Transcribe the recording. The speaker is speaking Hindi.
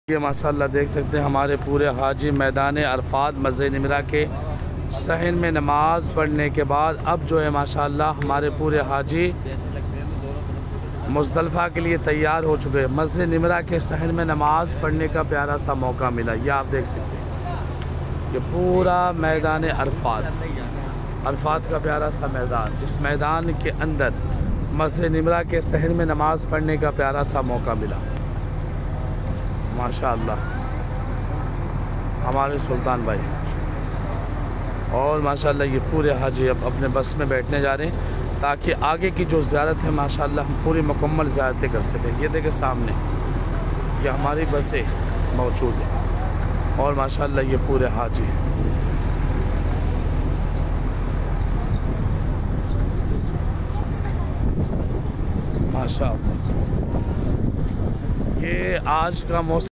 ये माशाल्लाह देख सकते हैं हमारे पूरे हाजी मैदान अरफात मस्जिद निमरा के सहन में नमाज़ पढ़ने के बाद अब जो है माशाल्लाह हमारे पूरे हाजी मुज़दलिफ़ा के लिए तैयार हो चुके हैं। मस्जिद निमरा के सहन में नमाज़ पढ़ने का प्यारा सा मौका मिला। ये आप देख सकते हैं ये पूरा मैदान अरफात का प्यारा सा मैदान। इस मैदान के अंदर मस्जिद निमरा के सहन में नमाज़ पढ़ने का प्यारा सा मौका मिला। माशाअल्लाह हमारे सुल्तान भाई और माशाअल्लाह ये पूरे हाजी अब अपने बस में बैठने जा रहे हैं ताकि आगे की जो ज़ियारत है माशाअल्लाह हम पूरी मुकम्मल ज़ियारतें कर सकें। ये देखें सामने ये हमारी बसें मौजूद हैं और माशाअल्लाह ये पूरे हाजी माशाअल्लाह। ये आज का मौसम